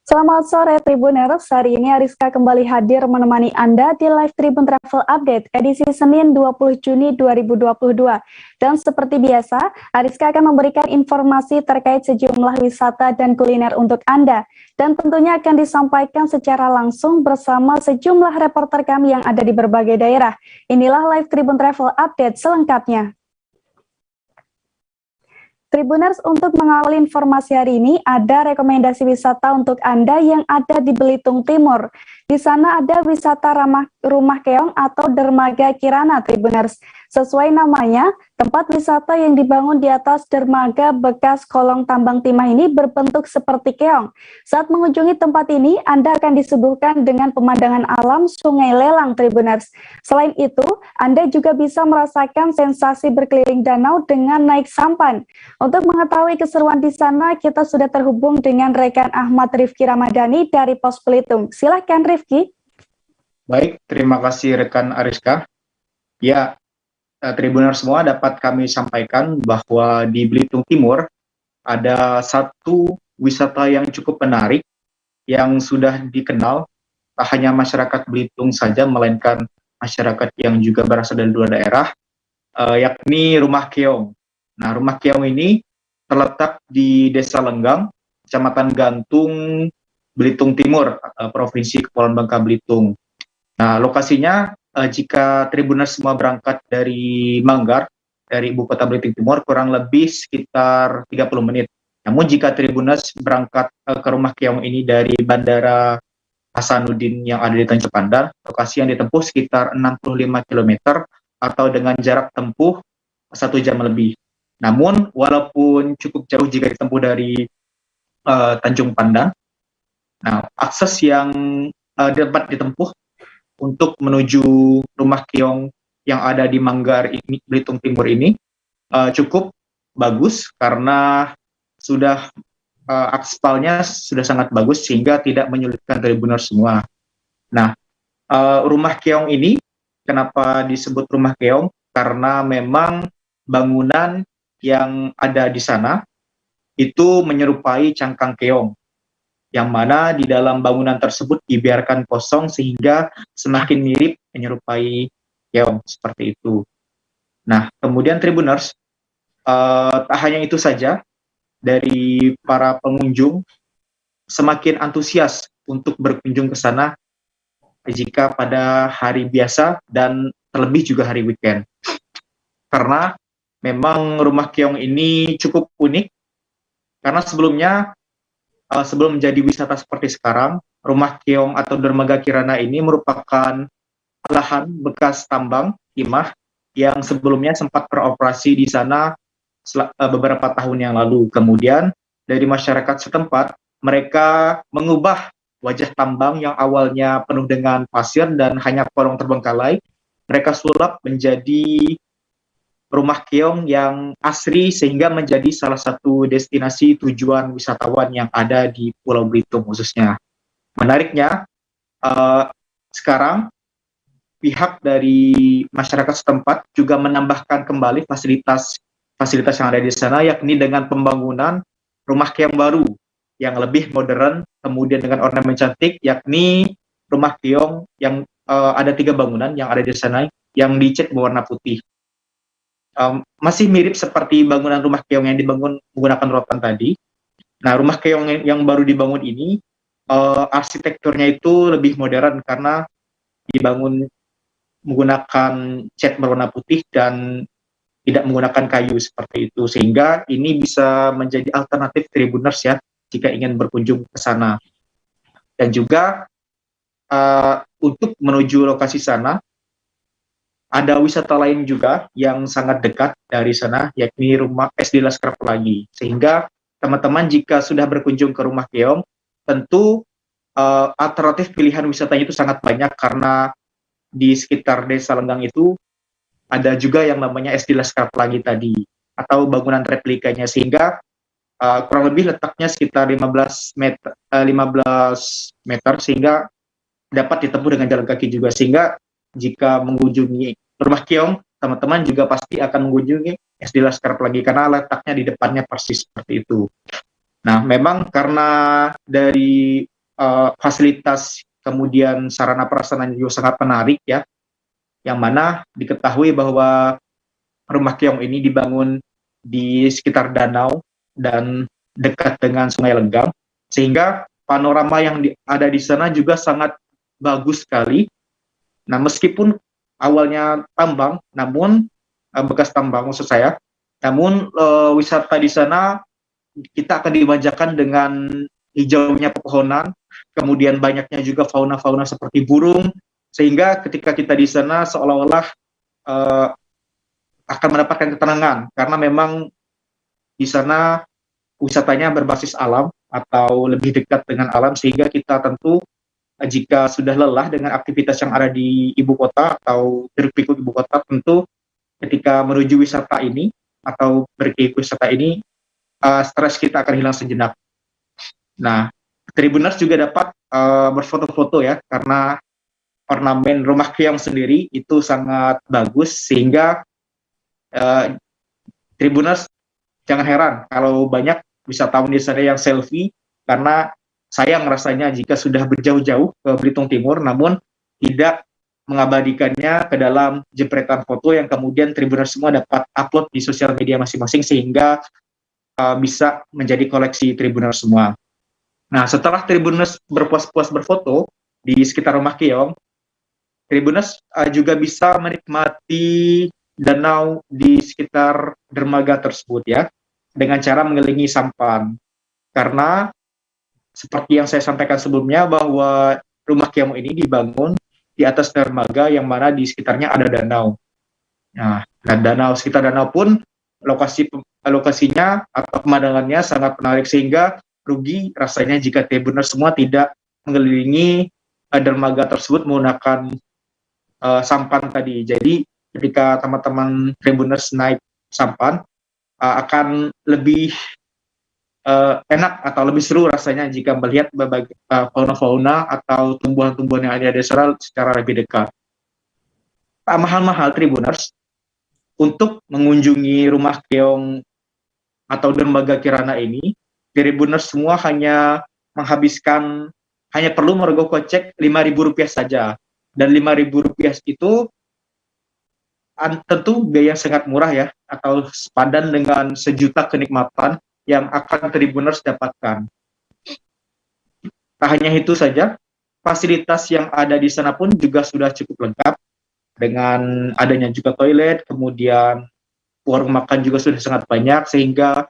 Selamat sore Tribuners, hari ini Ariska kembali hadir menemani Anda di Live Tribun Travel Update edisi Senin 20 Juni 2022. Dan seperti biasa, Ariska akan memberikan informasi terkait sejumlah wisata dan kuliner untuk Anda. Dan tentunya akan disampaikan secara langsung bersama sejumlah reporter kami yang ada di berbagai daerah. Inilah Live Tribun Travel Update selengkapnya. Tribuners, untuk mengawali informasi hari ini, ada rekomendasi wisata untuk Anda yang ada di Belitung Timur. Di sana ada wisata Rumah Keong atau Dermaga Kirana, Tribuners. Sesuai namanya, tempat wisata yang dibangun di atas dermaga bekas kolong tambang timah ini berbentuk seperti keong. Saat mengunjungi tempat ini, Anda akan disuguhkan dengan pemandangan alam Sungai Lelang, Tribuners. Selain itu, Anda juga bisa merasakan sensasi berkeliling danau dengan naik sampan. Untuk mengetahui keseruan di sana, kita sudah terhubung dengan rekan Ahmad Rifki Ramadhani dari Pos Belitung. Silakan Rifki. Baik, terima kasih rekan Ariska. Ya, Tribuners semua, dapat kami sampaikan bahwa di Belitung Timur ada satu wisata yang cukup menarik yang sudah dikenal tak hanya masyarakat Belitung saja, melainkan masyarakat yang juga berasal dari luar daerah, yakni Rumah Keong. Nah, Rumah Keong ini terletak di Desa Lenggang, Kecamatan Gantung, Belitung Timur, Provinsi Kepulauan Bangka Belitung. Nah, lokasinya jika Tribuners semua berangkat dari Manggar, dari Ibu Kota Belitung Timur, kurang lebih sekitar 30 menit. Namun jika Tribuners berangkat ke Rumah Keong ini dari Bandara Hasanuddin yang ada di Tanjung Pandan, lokasi yang ditempuh sekitar 65 km atau dengan jarak tempuh 1 jam lebih. Namun, walaupun cukup jauh jika ditempuh dari Tanjung Pandan, nah, akses yang dapat ditempuh untuk menuju Rumah Keong yang ada di Manggar ini, Belitung Timur ini cukup bagus karena sudah aspalnya sudah sangat bagus sehingga tidak menyulitkan Tribuners semua. Nah, Rumah Keong ini kenapa disebut Rumah Keong? Karena memang bangunan yang ada di sana itu menyerupai cangkang keong, yang mana di dalam bangunan tersebut dibiarkan kosong sehingga semakin mirip menyerupai keong, seperti itu. Nah, kemudian Tribuners, tak hanya itu saja, dari para pengunjung semakin antusias untuk berkunjung ke sana jika pada hari biasa dan terlebih juga hari weekend. Karena memang Rumah Keong ini cukup unik, karena sebelumnya sebelum menjadi wisata seperti sekarang, Rumah Keong atau Dermaga Kirana ini merupakan lahan bekas tambang timah yang sebelumnya sempat beroperasi di sana beberapa tahun yang lalu. Kemudian dari masyarakat setempat, mereka mengubah wajah tambang yang awalnya penuh dengan pasir dan hanya kolong terbengkalai, mereka sulap menjadi Rumah Keong yang asri sehingga menjadi salah satu destinasi tujuan wisatawan yang ada di Pulau Belitung khususnya. Menariknya, sekarang pihak dari masyarakat setempat juga menambahkan kembali fasilitas yang ada di sana, yakni dengan pembangunan Rumah Keong baru yang lebih modern, kemudian dengan ornamen cantik, yakni Rumah Keong yang ada 3 bangunan yang ada di sana yang dicat berwarna putih. Masih mirip seperti bangunan Rumah Keong yang dibangun menggunakan rotan tadi. Nah, Rumah Keong yang baru dibangun ini arsitekturnya itu lebih modern karena dibangun menggunakan cat berwarna putih dan tidak menggunakan kayu seperti itu, sehingga ini bisa menjadi alternatif Tribuners ya jika ingin berkunjung ke sana. Dan juga untuk menuju lokasi sana ada wisata lain juga yang sangat dekat dari sana, yakni Rumah SD Laskar Pelangi. Sehingga teman-teman jika sudah berkunjung ke Rumah Keong, tentu alternatif pilihan wisatanya itu sangat banyak karena di sekitar Desa Lenggang itu ada juga yang namanya SD Laskar Pelangi tadi, atau bangunan replikanya, sehingga kurang lebih letaknya sekitar 15 meter, sehingga dapat ditempuh dengan jalan kaki juga, sehingga jika mengunjungi Rumah Keong, teman-teman juga pasti akan mengunjungi SD Laskar Pelangi karena letaknya di depannya persis seperti itu. Nah, memang karena dari fasilitas kemudian sarana prasarana juga sangat menarik ya, yang mana diketahui bahwa rumah keong ini dibangun di sekitar danau dan dekat dengan Sungai Lenggam, sehingga panorama yang ada di sana juga sangat bagus sekali. Nah, meskipun awalnya tambang, namun bekas tambang maksud saya, namun wisata di sana kita akan dimanjakan dengan hijaunya pepohonan, kemudian banyaknya juga fauna-fauna seperti burung, sehingga ketika kita di sana seolah-olah akan mendapatkan ketenangan, karena memang di sana wisatanya berbasis alam atau lebih dekat dengan alam, sehingga kita tentu jika sudah lelah dengan aktivitas yang ada di ibu kota atau hiruk-pikuk ibu kota, tentu ketika menuju wisata ini atau pergi wisata ini, stres kita akan hilang sejenak. Nah, Tribuners juga dapat berfoto-foto ya, karena ornamen rumah keong sendiri itu sangat bagus, sehingga Tribuners jangan heran kalau banyak wisatawan di sana yang selfie, karena sayang rasanya jika sudah berjauh-jauh ke Belitung Timur namun tidak mengabadikannya ke dalam jepretan foto yang kemudian Tribuners semua dapat upload di sosial media masing-masing, sehingga bisa menjadi koleksi Tribuners semua. Nah, setelah Tribuners berpuas-puas berfoto di sekitar rumah keong, Tribuners juga bisa menikmati danau di sekitar dermaga tersebut ya, dengan cara mengelilingi sampan. Karena seperti yang saya sampaikan sebelumnya, bahwa rumah keong ini dibangun di atas dermaga yang mana di sekitarnya ada danau. Nah, dan sekitar danau pun lokasinya atau pemandangannya sangat menarik, sehingga rugi rasanya jika Tribuners semua tidak mengelilingi dermaga tersebut menggunakan sampan tadi. Jadi ketika teman-teman Tribuners naik sampan, akan lebih enak atau lebih seru rasanya jika melihat berbagai fauna-fauna atau tumbuhan-tumbuhan yang ada di sana secara lebih dekat. Tak mahal-mahal Tribuners, untuk mengunjungi rumah keong atau dermaga Kirana ini, Tribuners semua hanya perlu merogoh kocek Rp5.000 saja. Dan Rp5.000 itu tentu biaya yang sangat murah ya, atau sepadan dengan 1.000.000 kenikmatan yang akan Tribuners dapatkan. Tak hanya itu saja, fasilitas yang ada di sana pun juga sudah cukup lengkap, dengan adanya juga toilet, kemudian warung makan juga sudah sangat banyak, sehingga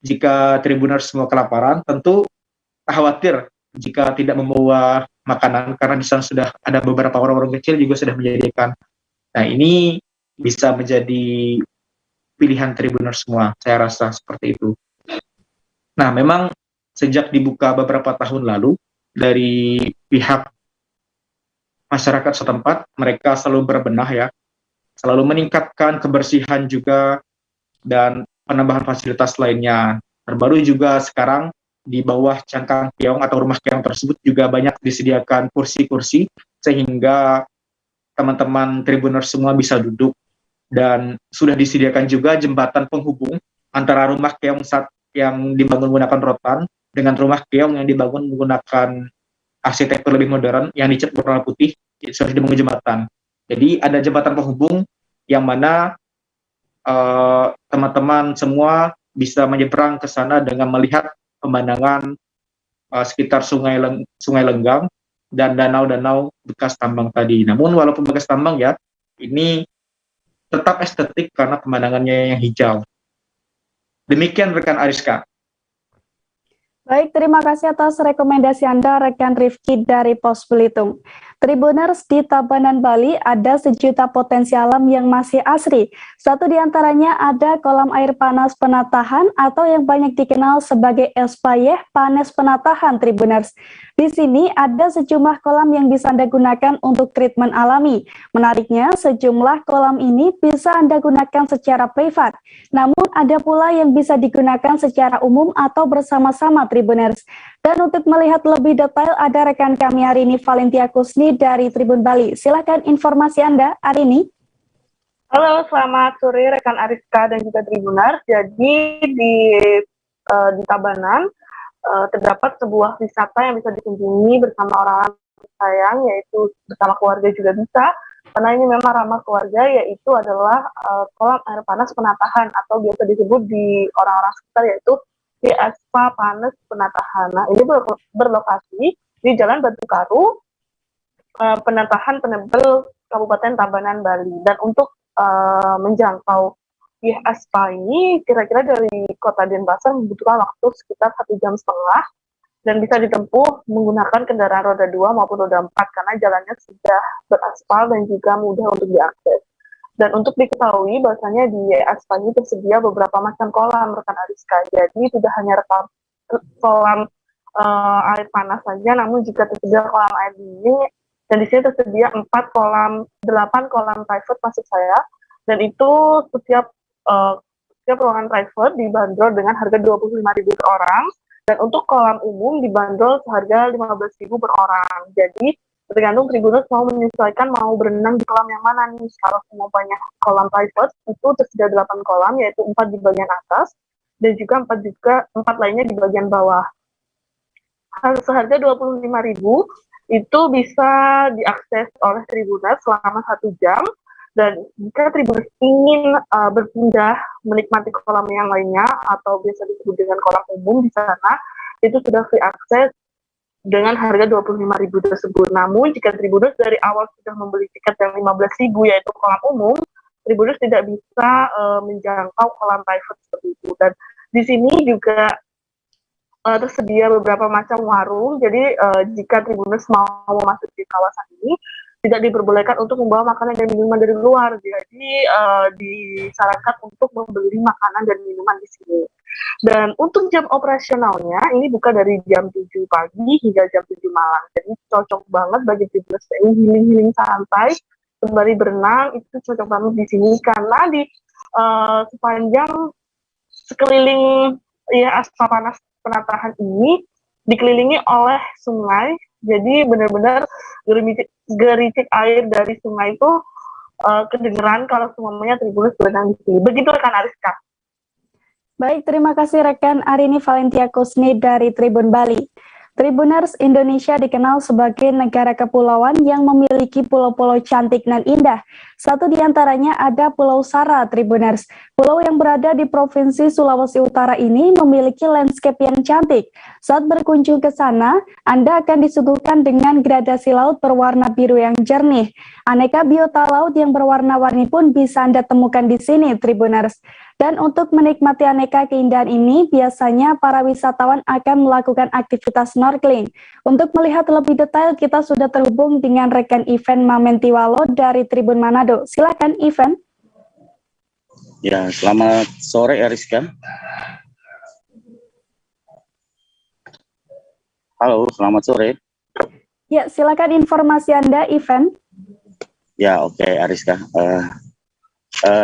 jika Tribuners semua kelaparan, tentu tak khawatir jika tidak membawa makanan, karena di sana sudah ada beberapa warung-warung kecil juga sudah menyediakan. Nah, ini bisa menjadi pilihan Tribuners semua, saya rasa seperti itu. Nah, memang sejak dibuka beberapa tahun lalu, dari pihak masyarakat setempat, mereka selalu berbenah ya, selalu meningkatkan kebersihan juga, dan penambahan fasilitas lainnya. Terbaru juga sekarang, di bawah cangkang keong atau rumah keong tersebut juga banyak disediakan kursi-kursi, sehingga teman-teman Tribuners semua bisa duduk, dan sudah disediakan juga jembatan penghubung antara rumah keong yang dibangun menggunakan rotan dengan rumah keong yang dibangun menggunakan arsitektur lebih modern yang dicat berwarna putih, sudah dibangun jembatan. Jadi ada jembatan penghubung yang mana teman-teman semua bisa menyeberang ke sana dengan melihat pemandangan sekitar Sungai Lenggam dan danau-danau bekas tambang tadi. Namun walaupun bekas tambang ya, ini tetap estetik karena pemandangannya yang hijau. Demikian rekan Ariska. Baik, terima kasih atas rekomendasi Anda, rekan Rifki dari Pos Belitung. Tribuners, di Tabanan, Bali ada sejuta potensi alam yang masih asri. Satu di antaranya ada kolam air panas penatahan atau yang banyak dikenal sebagai Espayeh Panas Penatahan, Tribuners. Di sini ada sejumlah kolam yang bisa Anda gunakan untuk treatment alami. Menariknya, sejumlah kolam ini bisa Anda gunakan secara privat. Namun ada pula yang bisa digunakan secara umum atau bersama-sama, Tribuners. Dan untuk melihat lebih detail, ada rekan kami hari ini, Valentia Kusni dari Tribun Bali. Silakan informasi Anda hari ini. Halo, selamat sore rekan Ariska dan juga Tribuners. Jadi di Tabanan terdapat sebuah wisata yang bisa dikunjungi bersama orang-orang sayang, yaitu bersama keluarga juga bisa, karena ini memang ramah keluarga, yaitu adalah kolam air panas Penatahan atau biasa disebut di orang-orang sekitar yaitu di Spa Panas Penatahan. Nah, ini berlokasi di Jalan Batu Karu, Penatahan Penebel, Kabupaten Tabanan, Bali. Dan untuk menjangkau di Spa ini kira-kira dari Kota Denpasar membutuhkan waktu sekitar 1,5 jam dan bisa ditempuh menggunakan kendaraan roda 2 maupun roda 4 karena jalannya sudah beraspal dan juga mudah untuk diakses. Dan untuk diketahui bahwasanya di Spa ini tersedia beberapa macam kolam rekan Ariska. Jadi tidak hanya kolam air panas saja, namun juga tersedia kolam air dingin. Dan di sini tersedia 8 kolam private maksud saya. Dan itu setiap ruangan private dibanderol dengan harga 25.000 per orang. Dan untuk kolam umum dibanderol seharga 15.000 per orang. Jadi tergantung Tribuners mau menyesuaikan mau berenang di kolam yang mana nih. Kalau semua banyak kolam private itu tersedia 8 kolam, yaitu 4 di bagian atas dan juga 4 lainnya di bagian bawah. Seharga 25.000 itu bisa diakses oleh Tribuners selama 1 jam. Dan jika Tribuners ingin berpindah menikmati kolam yang lainnya atau biasa disebut dengan kolam umum di sana, itu sudah free akses dengan harga 25.000 tersebut. Namun jika Tribuners dari awal sudah membeli tiket yang 15.000 yaitu kolam umum, Tribuners tidak bisa menjangkau kolam private seperti itu. Dan di sini juga tersedia beberapa macam warung. Jadi jika Tribuners mau masuk di kawasan ini, tidak diperbolehkan untuk membawa makanan dan minuman dari luar. Jadi disarankan untuk membeli makanan dan minuman di sini. Dan untuk jam operasionalnya ini buka dari jam 7 pagi hingga jam 7 malam. Jadi cocok banget bagi Tribuners yang healing-healing santai sembari berenang, itu cocok banget di sini karena di sepanjang sekeliling Spa Panas Penatahan ini dikelilingi oleh sungai. Jadi benar-benar gericik air dari sungai itu kedengeran kalau semuanya Tribuners berenang di sini. Begitu rekan Ariska. Baik, terima kasih rekan Arini Valentia Kusni dari Tribun Bali. Tribuners, Indonesia dikenal sebagai negara kepulauan yang memiliki pulau-pulau cantik dan indah. Satu di antaranya ada Pulau Sara, Tribuners. Pulau yang berada di Provinsi Sulawesi Utara ini memiliki landscape yang cantik. Saat berkunjung ke sana, Anda akan disuguhkan dengan gradasi laut berwarna biru yang jernih. Aneka biota laut yang berwarna-warni pun bisa Anda temukan di sini, Tribuners. Dan untuk menikmati aneka keindahan ini, biasanya para wisatawan akan melakukan aktivitas snorkeling. Untuk melihat lebih detail, kita sudah terhubung dengan rekan event Mamentiwalo dari Tribun Manado. Silakan, event. Ya, selamat sore Ariska. Halo, selamat sore. Ya, silakan informasi Anda, event. Ya, oke, Ariska.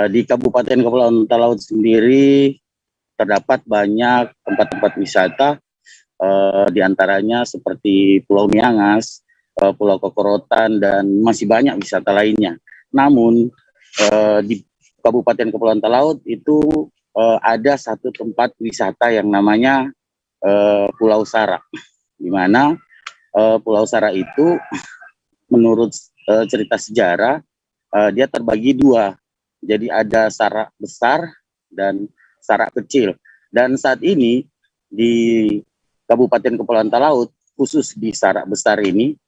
Di Kabupaten Kepulauan Talaut sendiri terdapat banyak tempat-tempat wisata, di antaranya seperti Pulau Miangas, Pulau Kokorotan, dan masih banyak wisata lainnya. Namun di Kabupaten Kepulauan Talaut itu ada satu tempat wisata yang namanya Pulau Sara, di mana Pulau Sara itu menurut cerita sejarah dia terbagi dua. Jadi ada Sarak besar dan Sarak kecil. Dan saat ini di Kabupaten Kepulauan Talaut, khusus di Sarak besar ini,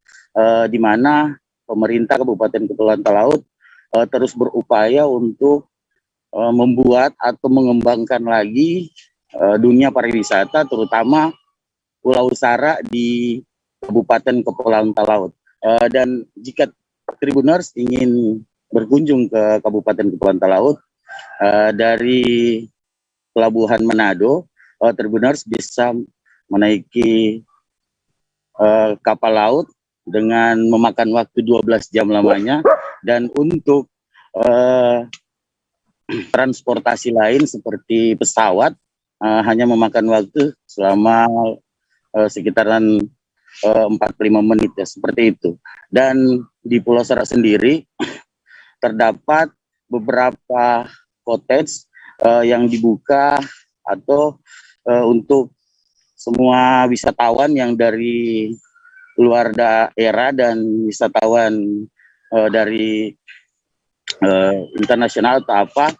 di mana pemerintah Kabupaten Kepulauan Talaut terus berupaya untuk membuat atau mengembangkan lagi dunia pariwisata, terutama Pulau Sara di Kabupaten Kepulauan Talaut. Dan jika Tribuners ingin berkunjung ke Kabupaten Kepulauan Talaut dari Pelabuhan Manado, Tribuners bisa menaiki kapal laut dengan memakan waktu 12 jam lamanya, dan untuk transportasi lain seperti pesawat hanya memakan waktu selama sekitaran 45 menit ya, seperti itu. Dan di Pulau Sara sendiri terdapat beberapa cottage yang dibuka atau untuk semua wisatawan yang dari luar daerah dan wisatawan dari internasional atau apa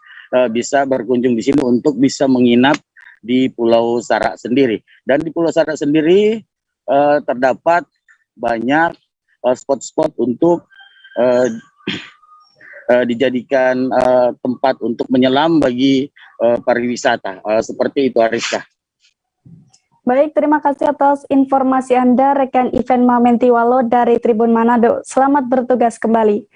bisa berkunjung di sini untuk bisa menginap di Pulau Sarak sendiri. Dan di Pulau Sarak sendiri terdapat banyak spot-spot untuk dijadikan tempat untuk menyelam bagi pariwisata. Seperti itu, Ariska. Baik, terima kasih atas informasi Anda, rekan Ivan Mamentiwalo dari Tribun Manado. Selamat bertugas kembali.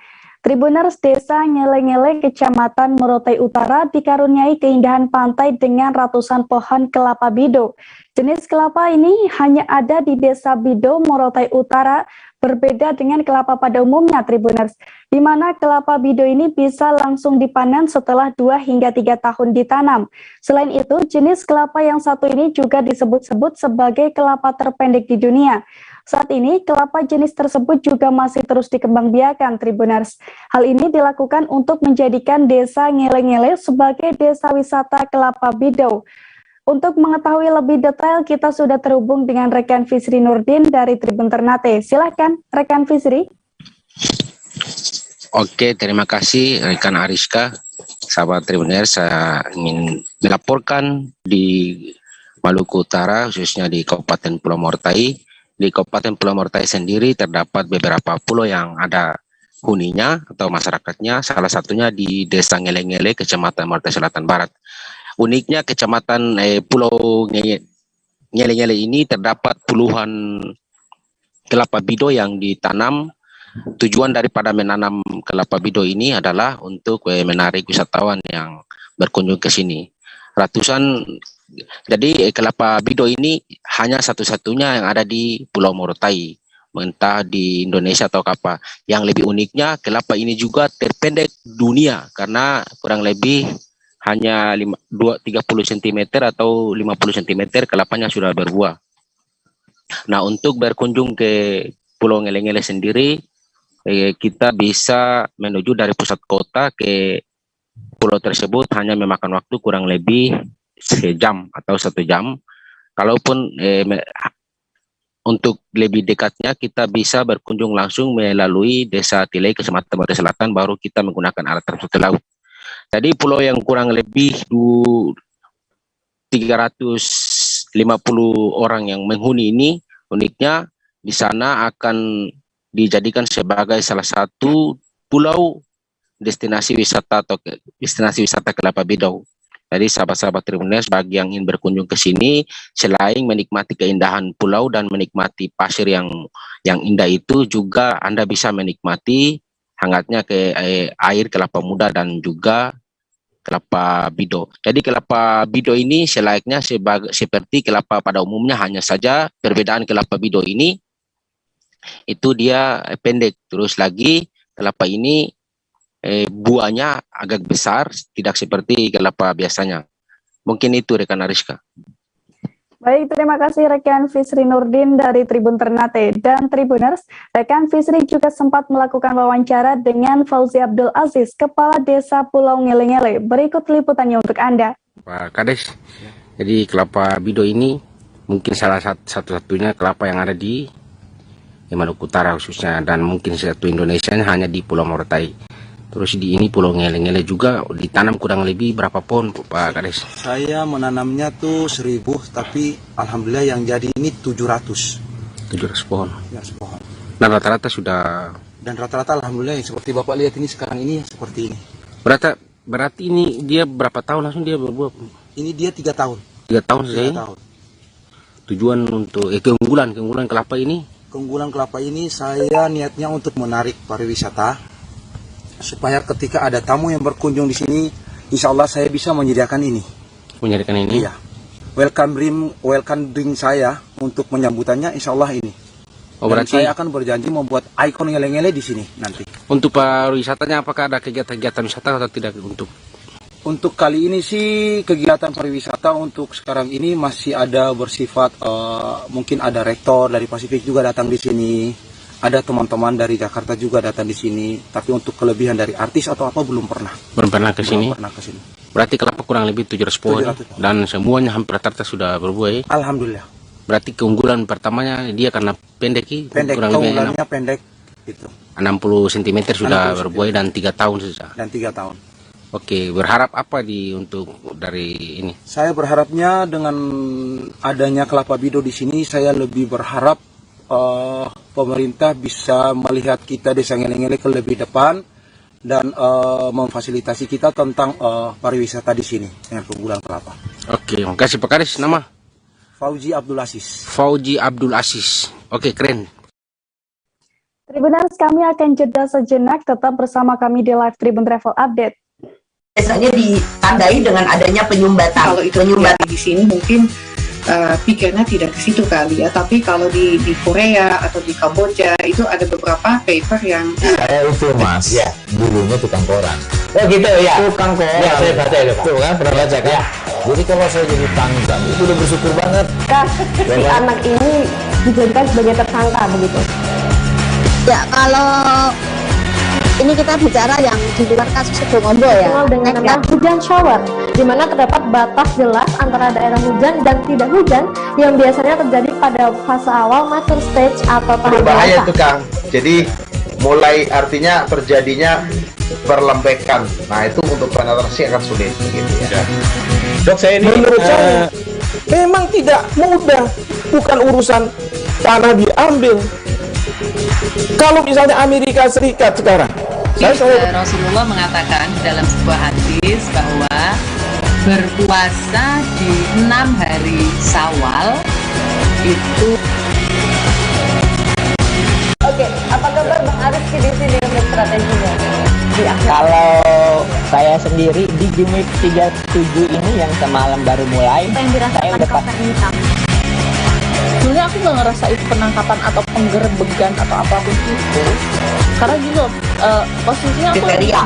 Tribuners, Desa Ngele-Ngele, Kecamatan Morotai Utara dikaruniai keindahan pantai dengan ratusan pohon kelapa bido. Jenis kelapa ini hanya ada di Desa Bido, Morotai Utara, berbeda dengan kelapa pada umumnya, Tribuners, di mana kelapa bido ini bisa langsung dipanen setelah 2 hingga 3 tahun ditanam. Selain itu, jenis kelapa yang satu ini juga disebut-sebut sebagai kelapa terpendek di dunia. Saat ini, kelapa jenis tersebut juga masih terus dikembangbiakan, Tribuners. Hal ini dilakukan untuk menjadikan Desa Ngele-Ngele sebagai desa wisata kelapa bido. Untuk mengetahui lebih detail, kita sudah terhubung dengan rekan Fisri Nurdin dari Tribun Ternate. Silahkan, rekan Fisri. Oke, terima kasih rekan Ariska. Sahabat Tribuners, saya ingin melaporkan di Maluku Utara, khususnya di Kabupaten Pulau Mortai. Di Kabupaten Pulau Mortai sendiri terdapat beberapa pulau yang ada huninya atau masyarakatnya. Salah satunya di Desa Ngele-Ngele, Kecamatan Mortai Selatan Barat. Uniknya Kecamatan Pulau Ngele-Ngele ini terdapat puluhan kelapa bido yang ditanam. Tujuan daripada menanam kelapa bido ini adalah untuk menarik wisatawan yang berkunjung ke sini. Jadi kelapa bido ini hanya satu-satunya yang ada di Pulau Morotai, entah di Indonesia atau apa. Yang lebih uniknya kelapa ini juga terpendek dunia karena kurang lebih hanya 30 cm atau 50 cm kelapanya sudah berbuah. Nah, untuk berkunjung ke Pulau Ngele-Ngele sendiri, kita bisa menuju dari pusat kota ke pulau tersebut hanya memakan waktu kurang lebih sejam atau 1 jam. Kalaupun untuk lebih dekatnya kita bisa berkunjung langsung melalui Desa Tilei, Kecamatan Mortai Selatan, baru kita menggunakan alat transportasi laut. Jadi pulau yang kurang lebih 350 orang yang menghuni ini, uniknya di sana akan dijadikan sebagai salah satu pulau destinasi wisata atau destinasi wisata kelapa bido. Jadi sahabat-sahabat Tribuners, bagi yang ingin berkunjung ke sini, selain menikmati keindahan pulau dan menikmati pasir yang indah itu, juga Anda bisa menikmati hangatnya ke air kelapa muda dan juga kelapa bido. Jadi kelapa bido ini selayaknya seperti kelapa pada umumnya, hanya saja perbedaan kelapa bido ini itu dia pendek. Terus lagi kelapa ini buahnya agak besar, tidak seperti kelapa biasanya. Mungkin itu rekan Ariska. Baik, terima kasih rekan Fisri Nurdin dari Tribun Ternate. Dan Tribuners, rekan Fisri juga sempat melakukan wawancara dengan Fauzi Abdul Aziz, Kepala Desa Pulau Ngele-Ngele. Berikut liputannya untuk Anda. Pak Kades, jadi kelapa bido ini mungkin salah satu-satunya kelapa yang ada di Maluku Utara khususnya, dan mungkin satu Indonesia hanya di Pulau Morotai. Terus di ini Pulau Ngele-Ngele juga ditanam kurang lebih berapa pohon, Pak Kades? Saya menanamnya tuh 1000, tapi alhamdulillah yang jadi ini 700. 700 pohon. Ya, sepohon. Dan rata-rata sudah. Dan rata-rata alhamdulillah seperti Bapak lihat ini sekarang ini seperti ini. Berarti ini dia berapa tahun langsung dia berbuah? Ini dia 3 tahun. 3 tahun 3 saja. tahun. Tujuan untuk keunggulan kelapa ini. Keunggulan kelapa ini saya niatnya untuk menarik pariwisata, supaya ketika ada tamu yang berkunjung di sini, insya Allah saya bisa menyediakan ini. Menyediakan ini? Iya. Welcome drink saya untuk menyambutannya, insya Allah ini. Oh, dan berarti saya akan berjanji membuat ikon Ngele-Ngele di sini nanti. untuk pariwisatanya apakah ada kegiatan-kegiatan wisata atau tidak untuk? Untuk kali ini sih kegiatan pariwisata untuk sekarang ini masih ada bersifat mungkin ada rektor dari Pasifik juga datang di sini. Ada teman-teman dari Jakarta juga datang di sini, tapi untuk kelebihan dari artis atau apa belum pernah. Belum pernah ke sini. Belum pernah ke sini. Berarti kelapa kurang lebih 700 pohon 700 pohon. dan semuanya hampir rata-rata sudah berbuah. Alhamdulillah. Berarti keunggulan pertamanya dia karena pendek, Pendek, kurang lebih keunggulannya pendek itu. 60 cm sudah 60 berbuah dan 3 tahun saja. Dan 3 tahun. Oke, berharap apa untuk dari ini? Saya berharapnya dengan adanya kelapa bido di sini, saya lebih berharap pemerintah bisa melihat kita Desa Ngeleng-Ngeleng ke lebih depan dan memfasilitasi kita tentang pariwisata di sini dengan keunggulan kelapa. Oke, makasih Pak Kades. Nama? Fauji Abdul Aziz. Fauji Abdul Aziz. Oke, keren. Tribuners, kami akan jeda sejenak, tetap bersama kami di Live Tribun Travel Update. Biasanya ditandai dengan adanya penyumbatan. Kalau itu penyumbatan di sini mungkin pikirnya tidak ke situ kali ya, tapi kalau di Korea atau di Kamboja itu ada beberapa paper yang saya itu mas, ya dulunya tukang koran. Oh gitu ya, tukang koran. Ya saya baca itu pak. Tuh kan pernah baca kan? Ya. Jadi kalau saya jadi tanggal itu udah bersyukur banget. Si anak ini dijadikan sebagai tersangka begitu. Ya kalau ini kita bicara yang di luar kasus Sibolongo ya, dengan nama hujan shower, di mana terdapat batas jelas antara daerah hujan dan tidak hujan yang biasanya terjadi pada fase awal mature stage atau tahap berbahaya dewasa. itu Kang. Jadi mulai artinya terjadinya perlembekan. Nah itu untuk penetrasi akan sulit gitu ya. Dok, saya ini menurut saya memang tidak mudah, bukan urusan tanah diambil. Kalau misalnya Amerika Serikat sekarang, Rasulullah mengatakan dalam sebuah hadis bahwa berpuasa di 6 hari Syawal itu. Oke, apa kabar Bang Aris di sini untuk strateginya? Kalau saya sendiri di Jumip 37 ini yang semalam baru mulai, saya udah pasti. Sebenarnya aku nggak ngerasa itu penangkapan atau penggerbegan atau apapun itu, karena gini loh, posisinya aku kriteria.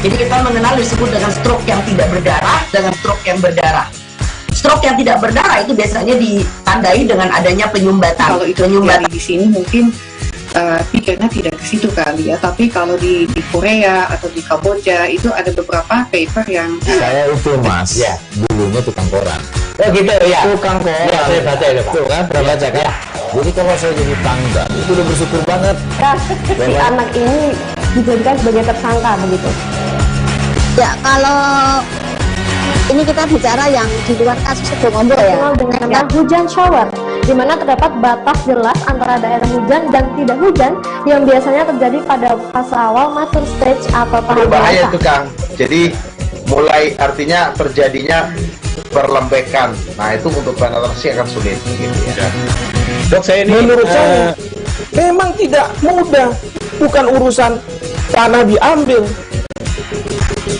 Jadi kita mengenal disebut dengan stroke yang tidak berdarah dengan stroke yang berdarah. Stroke yang tidak berdarah itu biasanya ditandai dengan adanya penyumbatan. Kalau itu penyumbatan di sini mungkin pikirnya tidak ke situ kali ya, tapi kalau di Korea atau di Kamboja itu ada beberapa paper yang saya itu mas, ya dulunya tukang koran. Oh gitu ya, tukang koran. Ya saya baca itu pak. Tuh kan pernah baca kan? Ya. Jadi kalau saya jadi tanggal itu udah bersyukur banget. Si anak ini dijadikan sebagai tersangka begitu. Ya kalau ini kita bicara yang di luar kasus Sibolongo ya, dengan nama hujan shower, di mana terdapat batas jelas antara daerah hujan dan tidak hujan yang biasanya terjadi pada fase awal mature stage atau tahap berbahaya dewasa. itu Kang. Jadi mulai artinya terjadinya perlembekan. Nah itu untuk penetrasi akan sulit gitu ya. Dok, saya ini menurut saya memang tidak mudah, bukan urusan tanah diambil.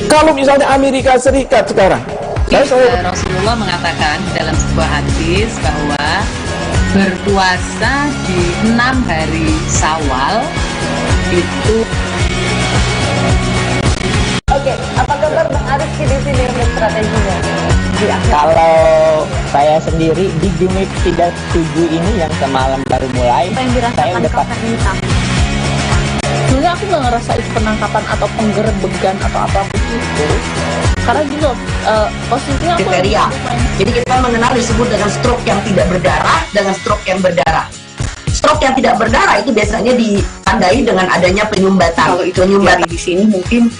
Kalau misalnya Amerika Serikat sekarang, Rasulullah mengatakan dalam sebuah hadis bahwa berpuasa di 6 hari Syawal itu. Oke, apa kabar Bang Aris di sini untuk strateginya? Kalau saya sendiri di Jumip 37 ini yang semalam baru mulai, saya udah pasti. Sebenarnya aku nggak ngerasa itu penangkapan atau penggerbegan atau apapun itu, karena gini loh, posisinya aku kriteria. Jadi kita mengenal disebut dengan stroke yang tidak berdarah dengan stroke yang berdarah. Stroke yang tidak berdarah itu biasanya ditandai dengan adanya penyumbatan. Kalau itu penyumbatan di sini mungkin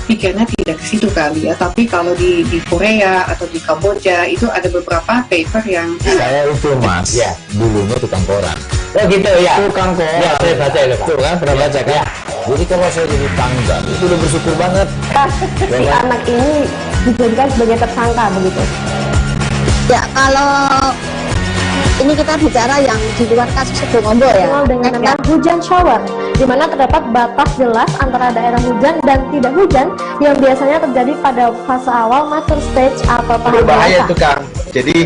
pikirnya tidak ke situ kali ya, tapi kalau di Korea atau di Kamboja itu ada beberapa paper yang saya itu mas, ya dulunya tukang koran. Oh gitu ya, tukang koran. Ya saya baca itu pak. Tuh kan pernah baca kan? Ya. Jadi kalau saya jadi tanggal itu udah bersyukur banget. Si anak ini dijadikan sebagai tersangka begitu. ya kalau ini kita bicara yang di luar kasus Sibolongo ya, dengan nama hujan shower, di mana terdapat batas jelas antara daerah hujan dan tidak hujan yang biasanya terjadi pada fase awal mature stage atau tahap berbahaya dewasa. itu Kang. Jadi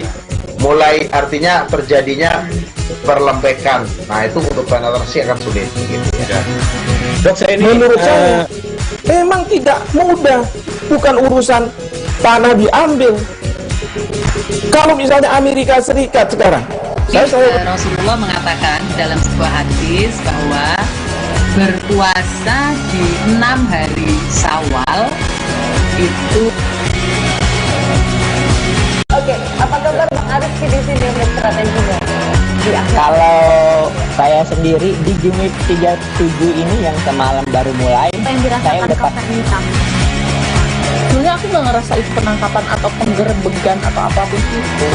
mulai artinya terjadinya perlembekan. Nah itu untuk penetrasi akan sulit gitu ya. Dok, saya ini menurut saya memang tidak mudah, bukan urusan tanah diambil. Kalau misalnya Amerika Serikat sekarang, Rasulullah mengatakan dalam sebuah hadis bahwa berpuasa di 6 hari Syawal itu. Oke, apa kabar Bang Aris di sini untuk strateginya? Kalau saya sendiri di Jumip 37 ini yang semalam baru mulai, saya udah pasti. Sebenarnya aku nggak ngerasa itu penangkapan atau penggerbegan atau apapun itu,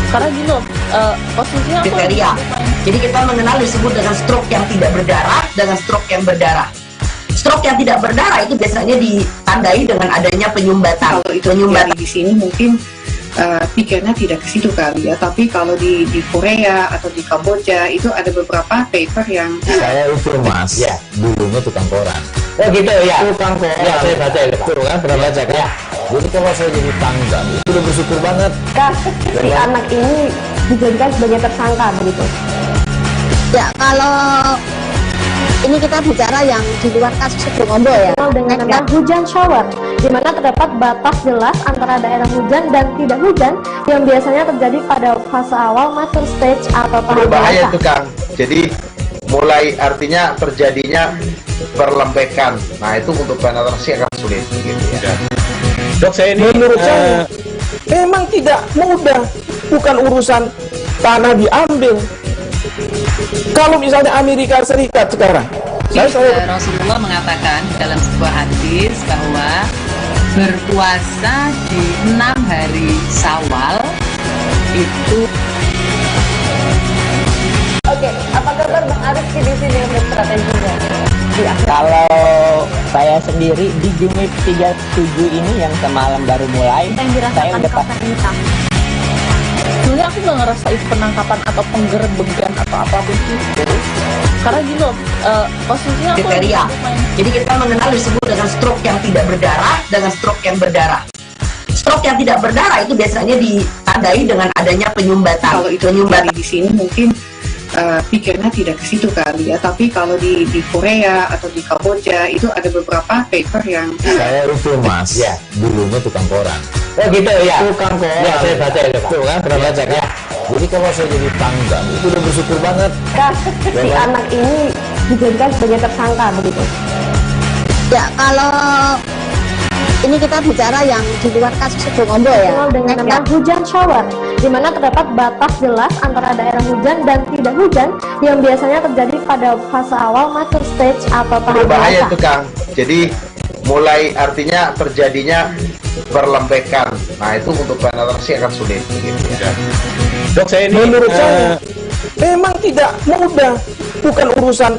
karena gini loh, posisinya aku Kriteria. Jadi kita mengenal disebut dengan stroke yang tidak berdarah dengan stroke yang berdarah. Stroke yang tidak berdarah itu biasanya ditandai dengan adanya penyumbatan. Kalau itu terjadi di sini mungkin pikirnya tidak ke situ kali ya, tapi kalau di Korea atau di Kamboja itu ada beberapa paper yang saya itu mas, ya dulunya tukang koran. Oh gitu ya, tukang koran. Ya saya baca itu pak. Tuh kan pernah baca kan? Ya. Jadi kalau saya jadi tanggal itu udah bersyukur banget. Si anak ini dijadikan sebagai tersangka begitu. Ya kalau ini kita bicara yang di luar kasus Situbondo ya. Dengan nama hujan shower, di mana terdapat batas jelas antara daerah hujan dan tidak hujan yang biasanya terjadi pada fase awal mature stage atau tahap berbahaya dewasa. itu Kang. Jadi mulai artinya terjadinya perlembekan. Nah itu untuk penetrasi akan sulit gitu ya. Dok saya ini menurut saya memang tidak mudah, bukan urusan tanah diambil. Kalau misalnya Amerika Serikat sekarang, Rasulullah mengatakan dalam sebuah hadis bahwa berpuasa di 6 hari Syawal itu. Oke, apa kabar Bang Arif di sini untuk strateginya? Kalau saya sendiri di Jumip 37 ini yang semalam baru mulai, saya udah pasti. Sebenarnya aku nggak ngerasa itu penangkapan atau penggerbegan atau apapun itu, karena gini loh, posisinya aku Kriteria. Jadi kita mengenal disebut dengan stroke yang tidak berdarah dengan stroke yang berdarah. Stroke yang tidak berdarah itu biasanya ditandai dengan adanya penyumbatan. Kalau itu terjadi di sini mungkin pikirnya tidak ke situ kali ya, tapi kalau di Korea atau di Kamboja itu ada beberapa paper yang saya itu mas, ya dulunya tukang koran. Oh gitu ya, tukang koran. Ya saya baca itu pak. Tuh kan pernah baca kan? Jadi kalau saya jadi tanggal itu udah bersyukur banget. Si anak ini dijadikan sebagai tersangka begitu. Ya kalau ini kita bicara yang di luar kasus Situbondo ya. Dengan nama hujan shower, di mana terdapat batas jelas antara daerah hujan dan tidak hujan yang biasanya terjadi pada fase awal mature stage atau tahap Berbahaya dewasa. itu Kang. Jadi mulai artinya terjadinya perlembekan. Nah itu untuk penetrasi akan sulit gitu ya. dok saya ini menurut saya memang tidak mudah, bukan urusan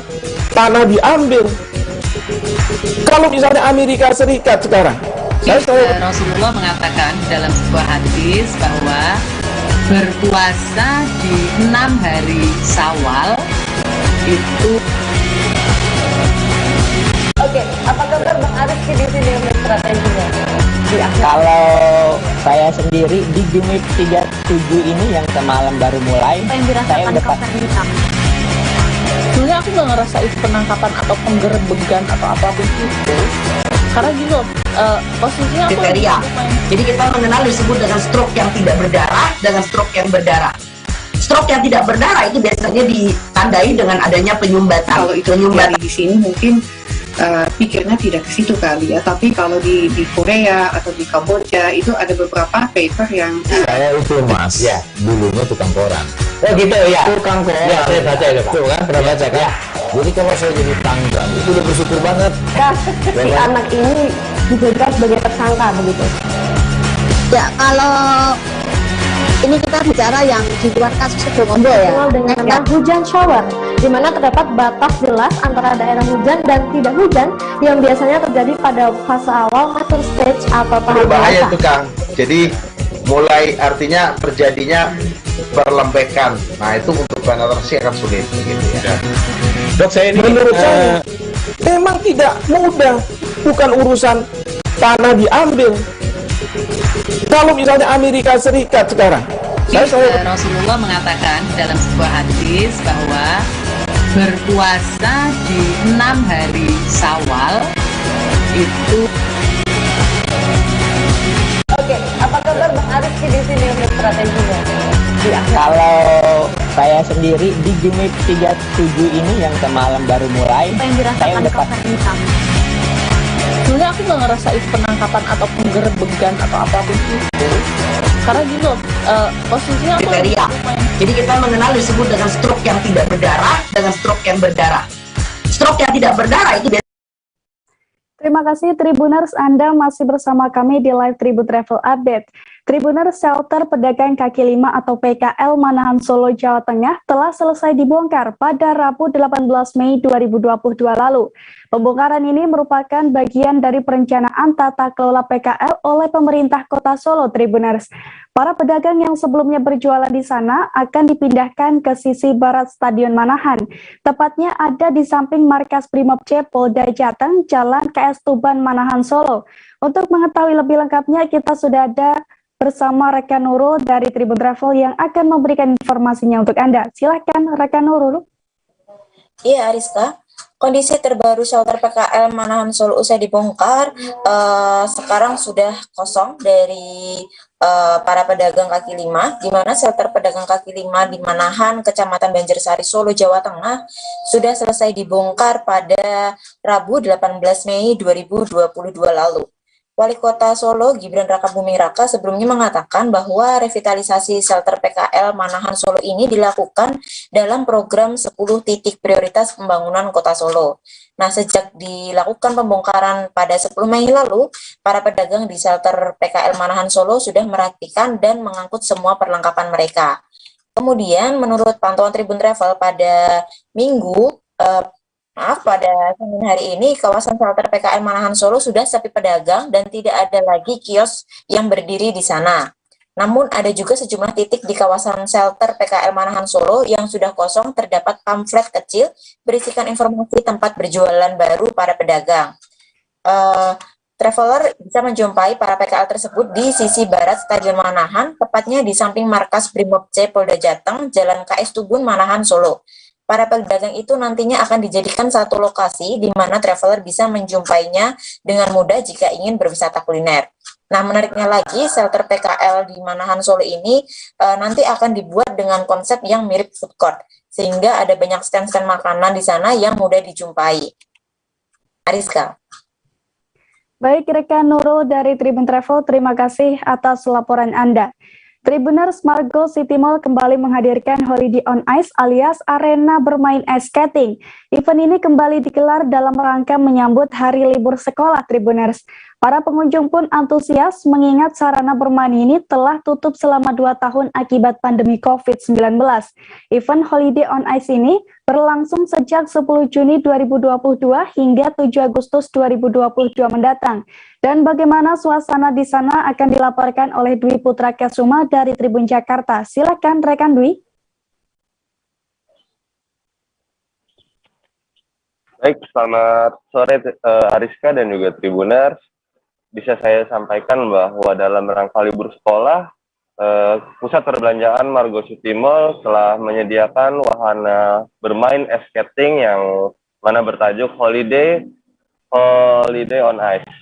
tanah diambil. Kalau misalnya Amerika Serikat sekarang, Rasulullah mengatakan dalam sebuah hadis bahwa berpuasa di 6 hari Syawal itu. Oke, apa kabar Bang Arif di sini untuk strateginya? Kalau saya sendiri di Jumip 37 ini yang semalam baru mulai, saya udah pasti. Sebenarnya aku nggak ngerasa itu penangkapan atau penggerbegan atau apapun itu, karena gini loh, posisinya aku Kriteria. Jadi kita mengenal disebut dengan stroke yang tidak berdarah dengan stroke yang berdarah. Stroke yang tidak berdarah itu biasanya ditandai dengan adanya penyumbatan. kalau itu terjadi di sini mungkin pikirnya tidak ke situ kali ya, tapi kalau di Korea atau di Kamboja itu ada beberapa paper yang saya itu mas, ya dulunya tukang koran. Oh gitu ya, tukang koran. Ya saya baca itu pak. Tuh kan pernah baca kan? Jadi kalau saya jadi tanggal itu udah bersyukur banget. Si anak ini dijadikan sebagai tersangka begitu. Ya kalau ini kita bicara yang di luar kasus Situbondo ya. Dengan nama hujan shower, di mana terdapat batas jelas antara daerah hujan dan tidak hujan yang biasanya terjadi pada fase awal mature stage atau tahap Berbahaya dewasa. itu Kang. Jadi mulai artinya terjadinya perlembekan. Nah itu untuk penetrasi akan sulit gitu ya. dok saya ini menurut saya memang tidak mudah, bukan urusan tanah diambil. Kalau misalnya Amerika Serikat sekarang, Rasulullah mengatakan dalam sebuah hadis bahwa berpuasa di 6 hari Syawal itu. Oke, apa kabar Bang Arif di sini untuk strateginya? Kalau saya sendiri di Jumip 37 ini yang semalam baru mulai, saya udah pasti. sebenarnya aku nggak ngerasa itu penangkapan atau penggerbegan atau apapun itu, Karena gitu posisinya aku kriteria. Jadi kita mengenal disebut dengan stroke yang tidak berdarah dengan stroke yang berdarah. Stroke yang tidak berdarah itu Terima kasih Tribuners, Anda masih bersama kami di Live Tribun Travel Update. Tribuners, shelter pedagang kaki lima atau PKL Manahan Solo, Jawa Tengah telah selesai dibongkar pada Rabu 18 Mei 2022 lalu. Pembongkaran ini merupakan bagian dari perencanaan tata kelola PKL oleh pemerintah Kota Solo, Tribuners. Para pedagang yang sebelumnya berjualan di sana akan dipindahkan ke sisi barat Stadion Manahan. Tepatnya ada di samping markas Brimob-C Polda Jateng, Jalan KS Tuban, Manahan, Solo. Untuk mengetahui lebih lengkapnya, kita sudah ada bersama rekan Nurul dari Tribun Travel yang akan memberikan informasinya untuk Anda. Silakan rekan Nurul. Iya, Ariska. Kondisi terbaru shelter PKL Manahan Solo usai dibongkar, sekarang sudah kosong dari para pedagang kaki lima, di mana shelter pedagang kaki lima di Manahan, Kecamatan Banjarsari, Solo, Jawa Tengah, sudah selesai dibongkar pada Rabu 18 Mei 2022 lalu. Wali Kota Solo, Gibran Rakabuming Raka, sebelumnya mengatakan bahwa revitalisasi shelter PKL Manahan Solo ini dilakukan dalam program 10 titik prioritas pembangunan Kota Solo. Nah, sejak dilakukan pembongkaran pada 10 Mei lalu, para pedagang di shelter PKL Manahan Solo sudah merapikan dan mengangkut semua perlengkapan mereka. Kemudian, menurut pantauan Tribun Travel pada pada Senin hari ini, kawasan shelter PKL Manahan Solo sudah sepi pedagang dan tidak ada lagi kios yang berdiri di sana. Namun ada juga sejumlah titik di kawasan shelter PKL Manahan Solo yang sudah kosong, terdapat pamflet kecil berisikan informasi tempat berjualan baru para pedagang. Traveler bisa menjumpai para PKL tersebut di sisi barat Stadion Manahan, tepatnya di samping markas Brimob-C Polda Jateng, Jalan KS Tubun, Manahan, Solo. Para pedagang itu nantinya akan dijadikan satu lokasi di mana traveler bisa menjumpainya dengan mudah jika ingin berwisata kuliner. Nah, menariknya lagi, shelter PKL di Manahan Solo ini nanti akan dibuat dengan konsep yang mirip food court, sehingga ada banyak stand-stand makanan di sana yang mudah dijumpai. Ariska. Baik, rekan Nurul dari Tribun Travel, terima kasih atas laporan Anda. Tribuners, Margo City Mall kembali menghadirkan Holiday on Ice alias arena bermain ice skating. Event ini kembali digelar dalam rangka menyambut hari libur sekolah, Tribuners. Para pengunjung pun antusias mengingat sarana bermain ini telah tutup selama 2 tahun akibat pandemi COVID-19. Event Holiday on Ice ini berlangsung sejak 10 Juni 2022 hingga 7 Agustus 2022 mendatang. Dan bagaimana suasana di sana akan dilaporkan oleh Dwi Putra Kesuma dari Tribun Jakarta. Silakan rekan Dwi. Baik, selamat sore Ariska dan juga Tribuners. Bisa saya sampaikan bahwa dalam rangka libur sekolah, Pusat Perbelanjaan Margo City Mall telah menyediakan wahana bermain ice skating yang mana bertajuk Holiday on Ice.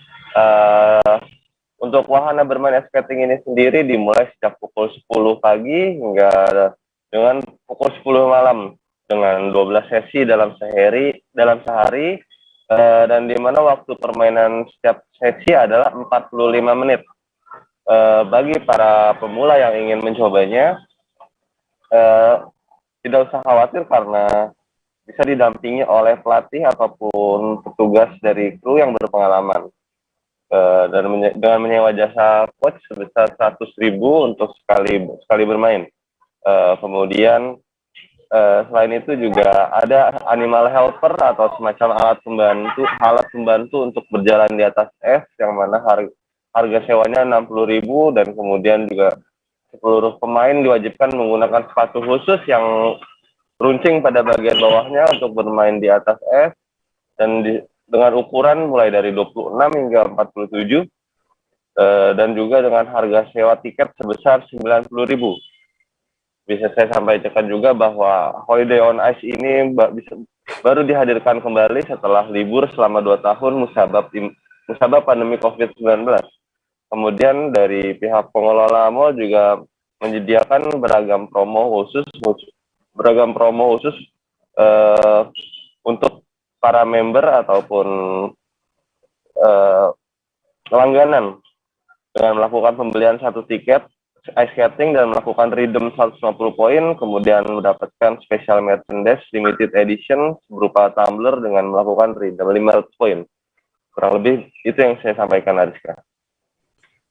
Untuk wahana bermain ice skating ini sendiri dimulai sejak pukul 10 pagi hingga dengan pukul 10 malam dengan 12 sesi dalam sehari. Dan di mana waktu permainan setiap sesi adalah 45 menit. Bagi para pemula yang ingin mencobanya, tidak usah khawatir karena bisa didampingi oleh pelatih ataupun petugas dari kru yang berpengalaman. Dan dengan menyewa jasa coach sebesar 100.000 untuk sekali bermain. Kemudian selain itu juga ada animal helper atau semacam alat pembantu untuk berjalan di atas es yang mana harga sewanya 60.000 dan kemudian juga seluruh pemain diwajibkan menggunakan sepatu khusus yang runcing pada bagian bawahnya untuk bermain di atas es dan dengan ukuran mulai dari 26 hingga 47 dan juga dengan harga sewa tiket sebesar 90.000. Bisa saya sampaikan juga bahwa Holiday on Ice ini baru dihadirkan kembali setelah libur selama 2 tahun musabab pandemi COVID-19. Kemudian dari pihak pengelola mall juga menyediakan beragam promo khusus untuk para member ataupun langganan dengan melakukan pembelian 1 tiket ice skating dan melakukan redeem 150 poin, kemudian mendapatkan special merchandise limited edition berupa tumbler dengan melakukan redeem 500 poin. Kurang lebih itu yang saya sampaikan, Ariska.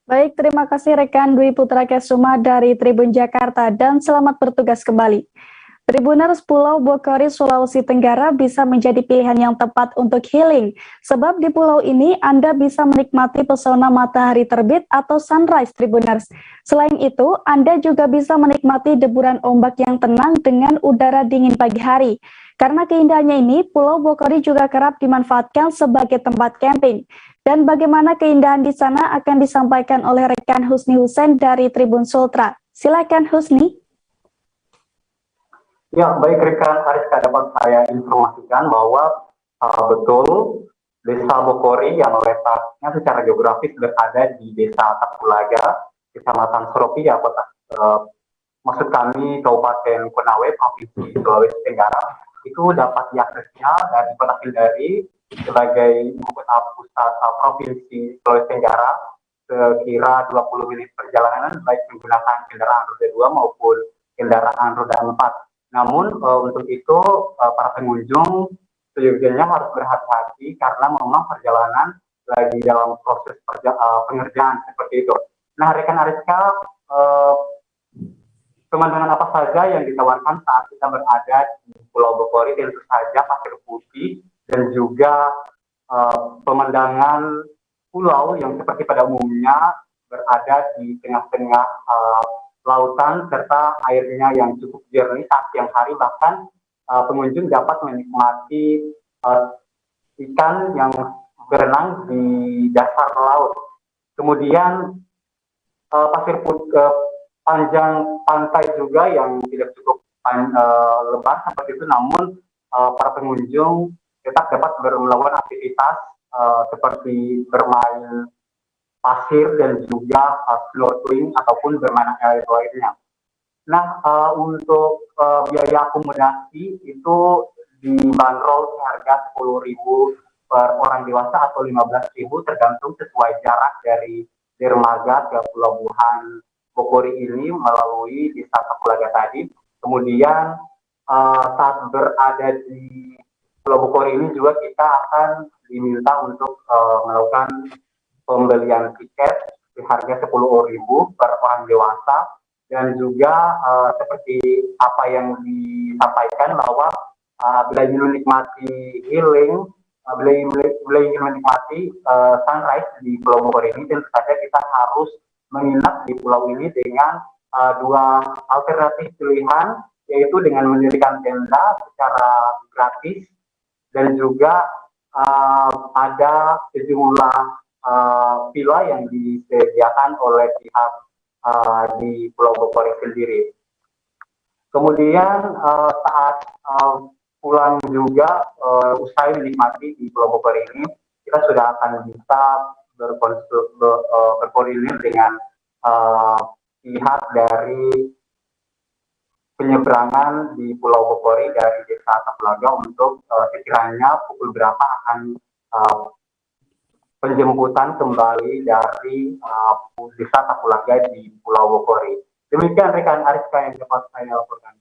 Baik, terima kasih rekan Dwi Putra Kesuma dari Tribun Jakarta dan selamat bertugas kembali. Tribuners Pulau Bokori, Sulawesi Tenggara bisa menjadi pilihan yang tepat untuk healing, sebab di pulau ini Anda bisa menikmati pesona matahari terbit atau sunrise Tribuners. Selain itu, Anda juga bisa menikmati deburan ombak yang tenang dengan udara dingin pagi hari. Karena keindahannya ini, Pulau Bokori juga kerap dimanfaatkan sebagai tempat camping. Dan bagaimana keindahan di sana akan disampaikan oleh rekan Husni Hussein dari Tribun Sultra. Silakan Husni. Ya, baik rekan Ariska, dapat saya informasikan bahwa betul Desa Bokori yang letaknya secara geografis berada di Desa Tapulaga, Kecamatan Seropia, Kota maksud kami Kabupaten Konawe, Provinsi Sulawesi Tenggara, itu dapat diaksesnya dari Kota Kendari sebagai ibu kota pusat Provinsi Sulawesi Tenggara sekira 20 menit perjalanan baik menggunakan kendaraan roda 2 maupun kendaraan roda 4. Namun untuk itu para pengunjung seyogianya harus berhati-hati karena memang perjalanan lagi dalam proses pengerjaan seperti itu. Nah, rekan Ariska, pemandangan apa saja yang ditawarkan saat kita berada di Pulau Bokori? Tentu saja pasir putih dan juga pemandangan pulau yang seperti pada umumnya berada di tengah-tengah lautan serta airnya yang cukup jernih saat siang hari, bahkan pengunjung dapat menikmati ikan yang berenang di dasar laut. Kemudian pasir putih, panjang pantai juga yang tidak cukup lebar seperti itu, namun para pengunjung tetap dapat melakukan aktivitas seperti bermain pasir dan juga snorkeling ataupun bermain air lainnya. Nah, untuk biaya akomodasi itu dibanderol seharga 10.000 per orang dewasa atau 15.000 tergantung sesuai jarak dari dermaga ke Pelabuhan Bokori ini melalui Desa Tapulaga tadi. Kemudian saat berada di Pulau Bokori ini juga kita akan diminta untuk melakukan pembelian tiket di harga 10.000 per orang dewasa, dan juga seperti apa yang disampaikan bahwa bila ingin menikmati healing, bila ingin menikmati sunrise di Pulau Bokor ini, tentu saja kita harus menginap di pulau ini dengan dua alternatif pilihan, yaitu dengan mendirikan tenda secara gratis dan juga ada sejumlah villa yang disediakan oleh pihak di Pulau Bokori sendiri. Kemudian saat pulang juga usai menikmati di Pulau Bokori ini, kita sudah akan bisa berkoordinir dengan pihak dari penyeberangan di Pulau Bokori dari Desa Tapulaga untuk sekiranya pukul berapa akan penjemputan kembali dari Desa Tapulaga di Pulau Bokori. Demikian rekan Ariska yang dapat saya laporkan.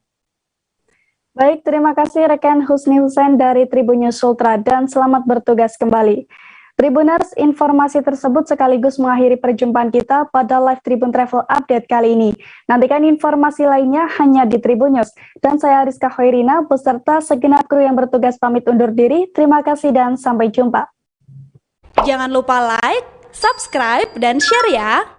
Baik, terima kasih rekan Husni Hussein dari Tribun News Sultra dan selamat bertugas kembali. Tribuners, informasi tersebut sekaligus mengakhiri perjumpaan kita pada live Tribun Travel Update kali ini. Nantikan informasi lainnya hanya di Tribun News. Dan saya Rizka Khairina beserta segenap kru yang bertugas pamit undur diri. Terima kasih dan sampai jumpa. Jangan lupa like, subscribe, dan share ya!